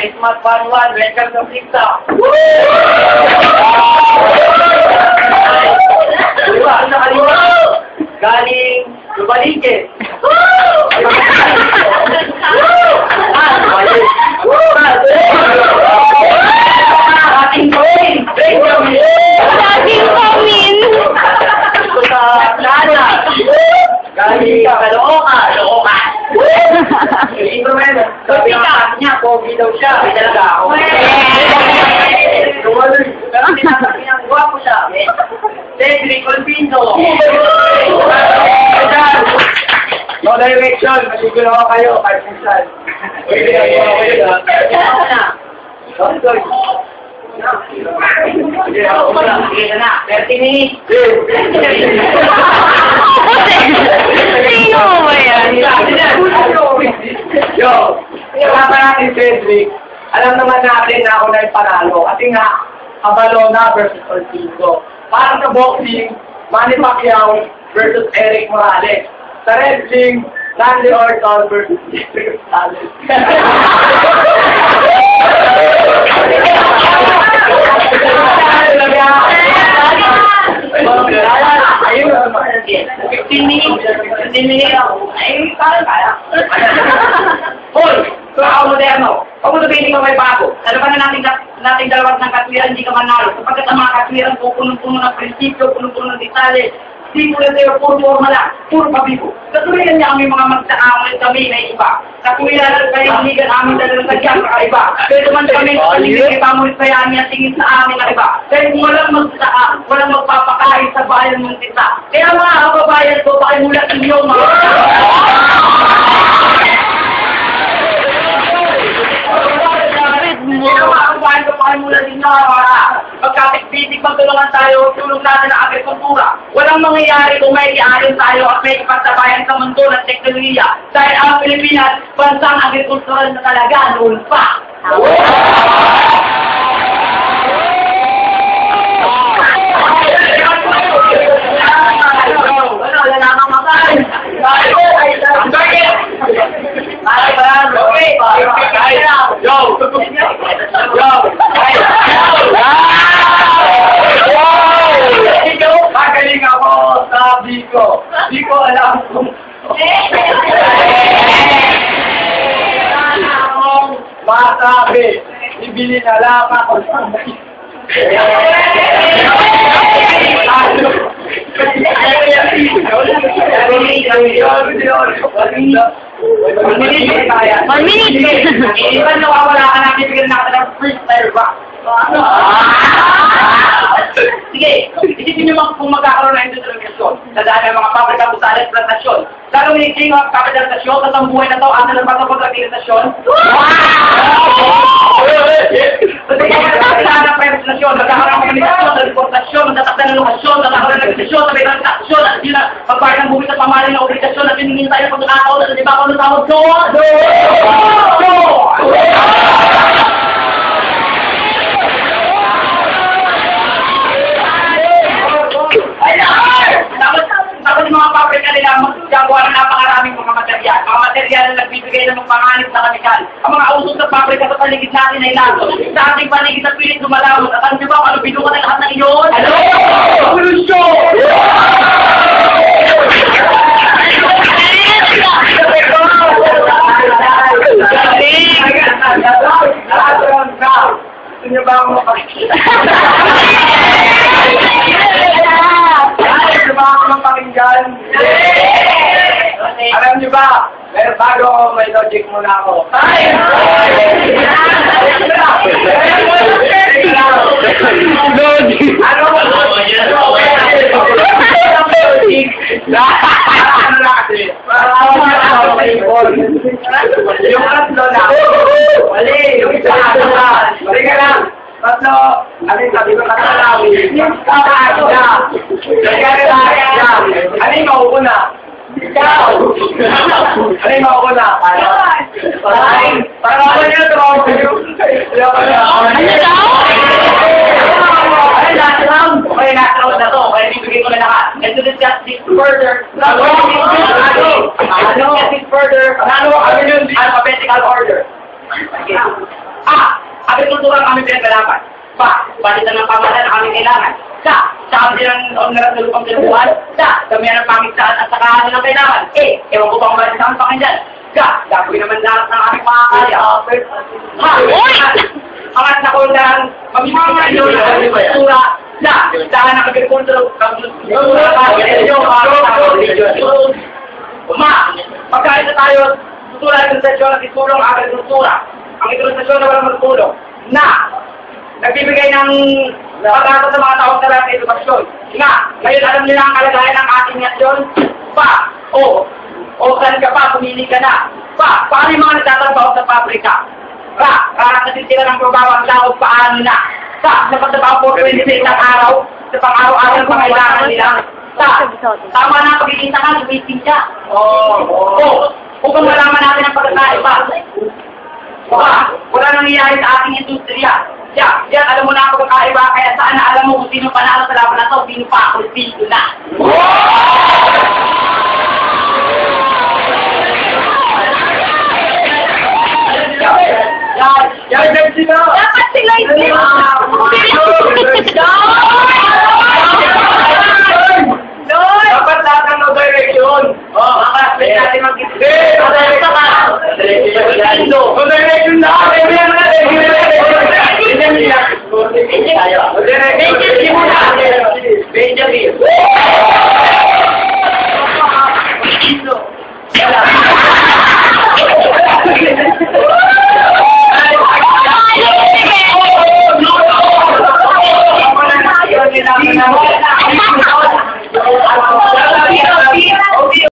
Christmas Fun 1, welcome to TikTok. Diba, sa kaliwa, galing Lubaligid. Ating Coin, Benjamin. Ating Coin. Sa Lana, galing Caloocan. Yung instrument, sabi ng akin niya, pogi daw siya. May talaga ako. Pero sinasabi niya, guwapo siya. Cedric Colpino. No direction, masiguro ako kayo, kahit minsan. Pwede na. Sorry. Sige na, 30 minutes. Sino mo yan? Yo, kasama natin Cedric. Alam naman natin na ako na yung panalo. Kasi nga, Abalona versus Ortizo. Para sa boxing, Manny Pacquiao versus Eric Morales. Sa wrestling, Randy Orton versus Jeffrey Gonzalez. Ayun, 15 minutes. Ay, parang kaya. Hoy! So ako moderno. Pag mo sabihin ko may bago. Dalawa na nating dalawat ng katwiran, hindi ka manalo. Kapagkat ang mga katwiran po, punong-puno ng prinsipyo, punong-puno ng detalye. Di mo lang tayo, puro forma lang, puro pabigo. Katuwiran niya kami mga magsaamon kami na iba. Katuwiran at kalingigan amin talagang nagyang kakaiba. Pero man kami kalingigan pamulit kaya niya tingin sa amin na iba. Kaya kung walang magsaka, walang magpapakain sa bayan mong tita. Kaya mga kababayan ko, pakimulat inyong mga... Kaya mula din na pagkapit-pitik, magtulungan tayo, tulong natin ang agrikultura. Walang mangyayari kung may iarin tayo at may ipagsabayan sa mundo ng teknolohiya. Dahil ang Pilipinas, bansang agrikultural na talaga noon pa. Wala namang makain. Ang bakit? Yo! Magaling ako sa Biko. Di ko alam kung... Masabi, ibili na lang ako sa One minute. Iban nawawala ka namin bigyan natin ng freestyle ba? Sige, isipin nyo kung magkakaroon na industrialisasyon. Dadaan ng mga pabrika kung saan exploitasyon. Lalo hindi ang kapitalisasyon, at ang buhay na to, ano lang ba ito pagkakitilisasyon? Kailangan ng privatisasyon, magkakaroon ng komunikasyon, ng reportasyon, magtatakda ng lokasyon, magkakaroon ng legislasyon, may transaksyon, at hindi na magbayad ng bumit at pamahaling na obligasyon, at hiningin tayo pag nakakaw, at di ba ako ng tawag doon? Tapos yung mga pabrika nila magagawa ng napakaraming mga material. Mga material na nagbibigay ng panganib na kamikal. Ang mga usok sa pabrika sa paligid natin ay lagot. Sa ating paligid at pilit dumalawot. At alam niyo ba kung ano binuka ng lahat ng iyon? Ano? Revolusyon! Gusto niyo ba ang mapakikita? Pakinggan. Alam niyo ba, pero bago may logic muna ako. Logic! Ano ba logic? Yung tatlo na. Mali, yung isa na. Mali ka lang. Tatlo, ano yung sabi ko katalawi? Kakain na. Kakain na. Ano yung mauuna? Ikaw! Ano yung mauuna? Para ako nyo ito ako sa'yo. Ano daw? Ano last round? Okay, last round na to. Kaya bibigay ko na lahat. And to discuss this further. Ano? Discuss this further. Ano? Alphabetical order. Okay. A. kultura ang aming pinaglalaban. Pa, balitan ng pamahalaan ang aming kailangan. Sa sabi ng oras ng lupang kinabuhan. Sa, damihan ng pamigsaan at sakahan ng kailangan. Ewan ko pa kung balitan ang pakinggan. Sa, gagawin naman lahat ng aming mga kaya. Ha! Angat na kundang pamimigay ng kultura. Sa, dahan ng agrikultura. Ma, pagkain na tayo, tutulad ng sensasyon at itulong ang agrikultura. Ang sensasyon na walang magtulong. Na, nagbibigay ng pag-asa sa mga taong talagang edukasyon. Nga, ngayon alam nila ang kalagayan ng ating nasyon. Pa, saan ka pa, pumili ka na. Pa, paano yung mga nagtatrabaho sa pabrika? Karanasin sila ng trabaho ang sahod, paano na? Sa pagtrabaho po 20 sa isang araw, sa pang-araw-araw ang pangailangan nila. Tama na pag-iinta ka, lumiting ka. Upang malaman natin ang pagkakaiba. Wala nangyayari sa ating industriya. Yan, alam mo na ang pagkakaiba, kaya saan na alam mo kung sino panalo sa laban na to, sino pa ako, sino na. Yan, sila! Dapat sila hindi. Dapat lahat ng no direction. Makasbay natin mag-isip.